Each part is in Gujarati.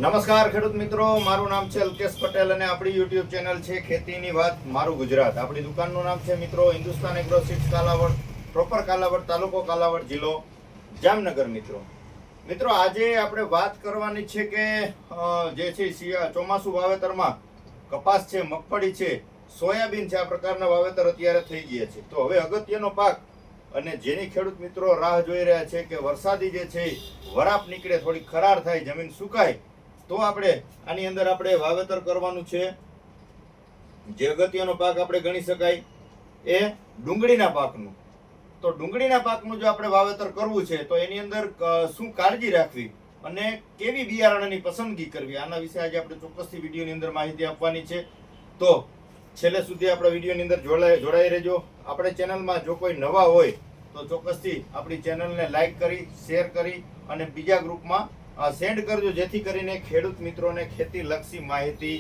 નમસ્કાર ખેડૂત મિત્રો, મારું નામ છે અલ્કેશ પટેલ અને આપણી યુટ્યુબ ચેનલ છે ખેતીની વાત મારું ગુજરાત. આપણી દુકાનનું નામ છે મિત્રો Hindustan agro seeds Kalavad, proper Kalavad, તાલુકો કાલાવડ, જિલ્લો જામનગર. મિત્રો આજે આપણે વાત કરવાની છે કે જે છે ચોમાસું વાવેતરમાં કપાસ છે, મગફળી છે, સોયાબીન છે, આ પ્રકારના વાવેતર અત્યારે થઈ ગયા છે. તો હવે અગત્યનો પાક અને જેની ખેડૂત મિત્રો રાહ જોઈ રહ્યા છે કે વરસાદી જે છે વરાપ નીકળે, થોડી ખરાર થાય, જમીન સુકાય, તો આપણે આની અંદર આપણે વાવેતર કરવાનું છે. જે અગત્યનો પાક આપણે ગણી શકાય એ ડુંગળીના પાકનું. તો ડુંગળીના પાકનું જો આપણે વાવેતર કરવું છે તો એની અંદર શું કાળજી રાખવી અને કેવી બિયારણની પસંદગી કરવી, આના વિશે આજે આપણે ચોક્કસથી વિડીયોની અંદર માહિતી આપવાની છે. તો છેલ્લે સુધી આપણા વિડીયોની અંદર જોડાઈ રહેજો. આપણે ચેનલમાં જો કોઈ નવા હોય તો ચોક્કસથી આપણી ચેનલને લાઈક કરી, શેર કરી અને બીજા ગ્રુપમાં સેન્ડ કરજો, જેથી કરીને ખેડૂત મિત્રોને ખેતીલક્ષી માહિતી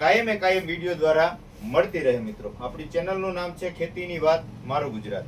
કાયમે કાયમ વિડીયો દ્વારા મળતી રહે. મિત્રો આપણી ચેનલનું નામ છે ખેતીની વાત મારું ગુજરાત.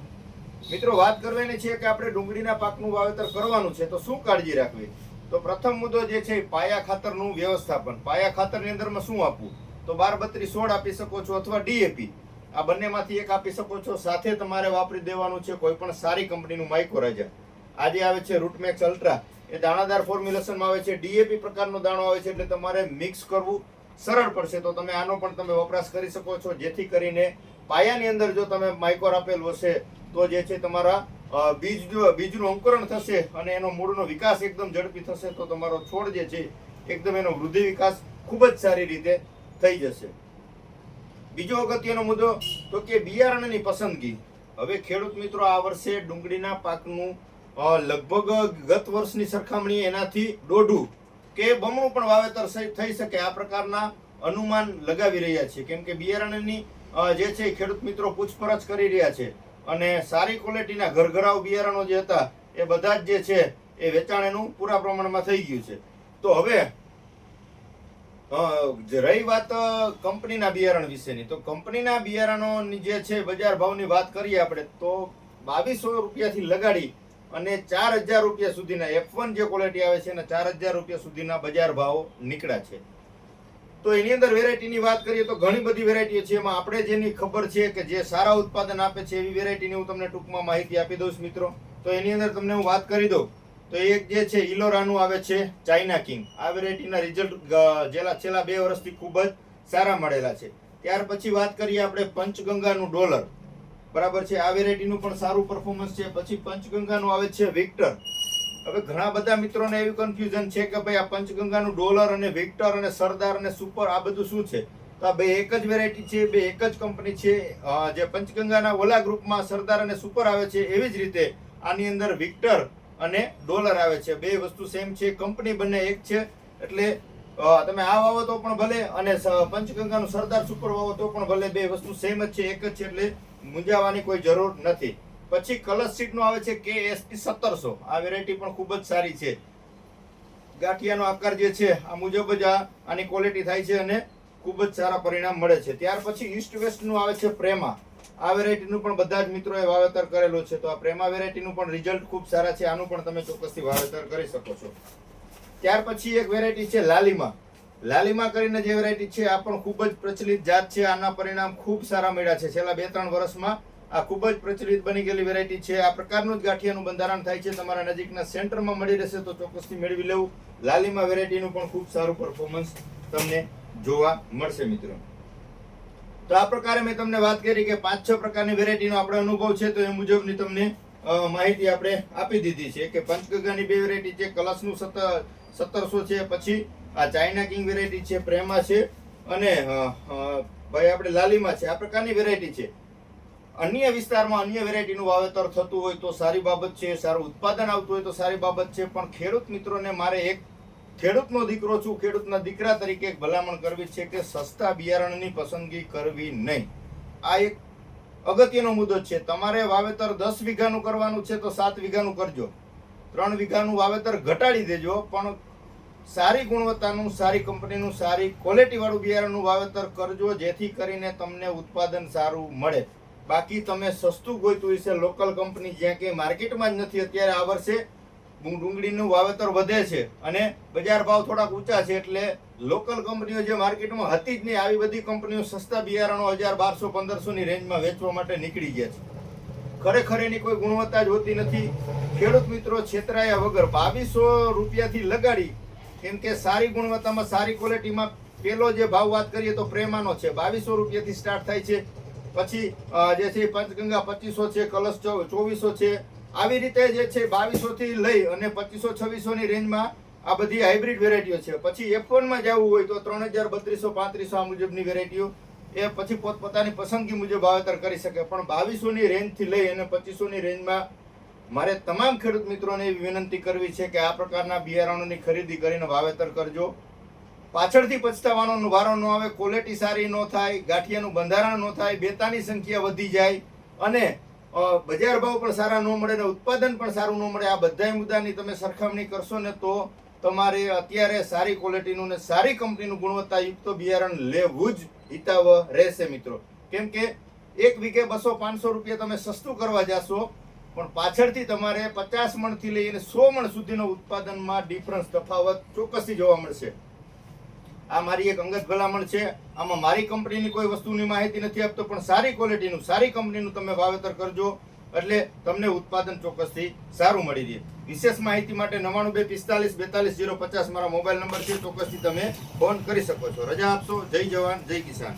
મિત્રો વાત કરવાની છે કે આપણે ડુંગળીના પાકનું વાવેતર કરવાનું છે તો શું કાળજી રાખવી. તો પ્રથમ મુદ્દો જે છે પાયા ખાતરનું વ્યવસ્થાપન. પાયા ખાતરની અંદરમાં શું આપવું, તો 12-32-16 આપી શકો છો અથવા ડીએપી, આ બંનેમાંથી એક આપી શકો છો. સાથે તમારે વાપરી દેવાનું છે કોઈ પણ સારી કંપનીનું માઇક્રોરાજા. આજે આવે છે રૂટમેક્સ અલ્ટ્રા, એ દાણાદાર ફોર્મ્યુલેશનમાં આવે છે, ડીએપી પ્રકારનો દાણો આવે છે, એટલે તમારે મિક્સ કરવું સરળ પડશે. તો તમે આનો પણ તમે વપરાશ કરી શકો છો, જેથી કરીને પાયાની અંદર જો તમે માઇક્રોર આપેલું હશે તો જે છે તમારા બીજનું અંકુરણ થશે અને એનો મૂળનો વિકાસ એકદમ ઝડપી થશે. તો તમારો છોડ જે છે એકદમ એનો વૃદ્ધિ વિકાસ ખૂબ જ સારી રીતે થઈ જશે. બીજો અગત્યનો મુદ્દો તો કે બિયારણની પસંદગી. હવે ખેડૂત મિત્રો આ વર્ષે ડુંગળીના પાકનું લગભગ ગત વર્ષની સરખામણી એનાથી દોઢું કે બમણું પણ વાવેતર થઈ શકે આ પ્રકારના અનુમાન લગાવી રહ્યા છે. કેમ કે બિયારણની જે છે ખેડૂત મિત્રો પૂછપરછ કરી રહ્યા છે અને સારી ક્વોલિટીના ઘરઘરાવ બિયારણો જે હતા એ બધા જ જે છે એ વેચાણ એનું પૂરા પ્રમાણમાં થઈ ગયું છે. તો હવે રહી વાત કંપનીના બિયારણ વિશેની, તો કંપનીના બિયારણોની જે છે બજાર ભાવની વાત કરીએ આપણે તો 2200 રૂપિયાથી લગાડી અને 4000 રૂપિયા સુધીના F1 જે ક્વોલિટી આવે છે એના 4000 રૂપિયા સુધીના બજાર ભાવ નીકળ્યા છે. તો એની અંદર વેરાયટીની વાત કરીએ તો ઘણી બધી વેરાયટીઓ છે. એમાં આપણે જેની ખબર છે કે જે સારા ઉત્પાદન આપે છે એવી વેરાયટીની હું તમને ટૂંકમાં માહિતી આપી દઉં મિત્રો. તો એની અંદર તમને હું વાત કરી દઉં તો એક જે છે ઇલોરાનું આવે છે ચાઇના કિંગ. આ વેરાયટીના રિઝલ્ટ છેલ્લા 2 વર્ષથી ખૂબ જ સારા મળેલા છે. ત્યાર પછી વાત કરીએ આપણે પંચગંગાનું ડોલર, બરાબર છે, આ વેરાયટીનું પણ સારું પરફોર્મન્સ છે. પછી પંચગંગાનું આવે છે વિક્ટર. હવે ઘણા બધા મિત્રોને એવી કન્ફ્યુઝન છે કે ભાઈ આ પંચગંગાનું ડોલર અને વિક્ટર અને સરદાર અને સુપર આ બધું શું છે. તો આ બે એક જ વેરાયટી છે, બે એક જ કંપની છે. જે પંચગંગાના ઓલા ગ્રુપમાં સરદાર અને સુપર આવે છે એવી જ રીતે આની અંદર વિક્ટર અને ડોલર આવે છે. બે વસ્તુ સેમ છે, કંપની બંને એક છે. એટલે તમે આ વાવો તો પણ ભલે અને પંચગંગાનું સરદાર સુપર વાવો તો પણ ભલે, બે વસ્તુ સેમ જ છે, એક જ છે, એટલે મૂંઝાવાની કોઈ જરૂર નથી. પછી કલર સીટનું આવે છે KSP 1700. આ વેરાયટી પણ ખૂબ જ સારી છે. ગાંઠિયાનો આકાર જે છે આ મુજબ જ આની ક્વોલિટી થાય છે અને ખૂબ જ સારા પરિણામ મળે છે. ત્યાર પછી ઈસ્ટ વેસ્ટનું આવે છે પ્રેમા. આ વેરાયટીનું પણ બધા જ મિત્રોએ વાવેતર કરેલું છે. તો આ પ્રેમા વેરાયટીનું પણ રિઝલ્ટ ખૂબ સારા છે. આનું પણ તમે ચોક્કસથી વાવેતર કરી શકો છો. ત્યાર પછી એક વેરાયટી છે લાલીમા. લાલીમા કરીને જે વેરાયટી છે આ પણ ખૂબ જ પ્રચલિત જાત છે. આના પરિણામ ખૂબ સારા મળ્યા છે. છેલ્લા 2-3 વર્ષમાં આ ખૂબ જ પ્રચલિત બની ગયેલી વેરાયટી છે. આ પ્રકારનું જ ગાંઠિયાનું બંધારણ થાય છે. તમારા નજીકના સેન્ટરમાં મળી રહેશે તો ચોક્કસથી મેળવી લેવું. લાલીમા વેરાયટીનું પણ ખૂબ સારું પરફોર્મન્સ તમને જોવા મળશે મિત્રો. તો આ પ્રકારે મેં તમને વાત કરી કે 5-6 પ્રકારની વેરાયટીનો આપણે અનુભવ છે. તો એ મુજબની તમને માહિતી આપણે આપી દીધી છે કે પંચગંગાની 2 વેરાયટી છે, કલશનું 1700 છે, પછી આ ચાઇના કિંગ વેરાયટી છે, પ્રેમા છે અને ભાઈ આપણે લાલીમા છે. આ પ્રકારની વેરાયટી છે. અન્ય વિસ્તારમાં અન્ય વેરાયટીનું વાવેતર થતું હોય તો સારી બાબત છે, સારું ઉત્પાદન આવતું હોય તો સારી બાબત છે. પણ ખેડૂત મિત્રોને મારે એક ખેડૂતનો દીકરો છું, ખેડૂતના દીકરા તરીકે એક ભલામણ કરવી છે કે સસ્તા બિયારણની પસંદગી કરવી નહીં. આ એક અગત્યનો મુદ્દો છે. તમારે વાવેતર 10 વીઘાનું કરવાનું છે તો 7 વીઘાનું કરજો, 3 વીઘાનું વાવેતર ઘટાડી દેજો, પણ સારી ગુણવત્તાનું, સારી કંપનીનું, સારી ક્વોલિટીવાળું બિયારણનું વાવેતર કરજો, જેથી કરીને તમને ઉત્પાદન સારું મળે. બાકી તમે સસ્તું ગોઈતું હશે લોકલ કંપની જ્યાં કે માર્કેટમાં જ નથી. અત્યારે આ વર્ષે ડુંગળીનું વાવેતર વધે છે અને બજાર ભાવ થોડાક ઊંચા છે, એટલે લોકલ કંપનીઓ જે માર્કેટમાં હતી જ નહીં, આવી બધી કંપનીઓ સસ્તા બિયારણો 1200-1500 ની રેન્જમાં વેચવા માટે નીકળી ગયા છે. ખરેખર એની કોઈ ગુણવત્તા જ હોતી નથી. ખેડૂત મિત્રો છેતરાયા વગર 2200 રૂપિયાથી લગાડી, કેમ કે સારી ગુણવત્તામાં સારી ક્વોલિટીમાં પેલો જે ભાવ વાત કરીએ તો પ્રેમાનો છે, 2200 રૂપિયાથી સ્ટાર્ટ થાય છે. પછી જે છે પંચગંગા 2500 છે, કલશ 2400 છે. આવી રીતે જે છે 2200 થી લઈ અને 2500-2600 ની રેન્જમાં આ બધી હાઇબ્રિડ વેરાયટીઓ છે. પછી F1 માં જવું હોય તો 3000, 3200, 3500 આ મુજબની વેરાયટીઓ એ પછી પોતપોતાની પસંદગી મુજબ વાવેતર કરી શકે. પણ 2200 ની રેન્જથી લઈ અને 2500 ની રેન્જમાં મારે તમામ ખેડૂત મિત્રોને એવી વિનંતી કરવી છે કે આ પ્રકારના બિયારણોની ખરીદી કરીને વાવેતર કરજો. પાછળથી પછતાવાનો વારો ન આવે. ક્વોલિટી સારી ન થાય, ગાંઠિયાનું બંધારણ ન થાય, બેતાની સંખ્યા વધી જાય અને બજાર ભાવ પણ સારા ન મળે ને ઉત્પાદન પણ સારું ન મળે. આ બધા મુદ્દાની તમે સરખામણી કરશો ને તો તમારે અત્યારે સારી ક્વોલિટીનું ને સારી કંપનીનું ગુણવત્તાયુક્ત બિયારણ લેવું જ હિતાવહ રહેશે મિત્રો. કેમ કે 1 વીઘે 200-500 રૂપિયા તમે સસ્તું કરવા જાશો, પણ પાછળથી તમારે 50 મણથી લઈને 100 મણ સુધીનો ઉત્પાદનમાં ડિફરન્સ, તફાવત ચોક્કસથી જોવા મળશે. આ મારી એક અંગત ભલામણ છે. આમાં મારી કંપનીની કોઈ વસ્તુની માહિતી નથી આપતો, પણ સારી ક્વોલિટીનું સારી કંપનીનું તમે વાવેતર કરજો એટલે તમને ઉત્પાદન ચોક્કસથી સારું મળી રહે. વિશેષ માહિતી માટે 9245 42 050 મારા મોબાઈલ નંબર છે, ચોક્કસથી તમે ફોન કરી શકો છો. રજા આપશો. જય જવાન, જય કિસાન.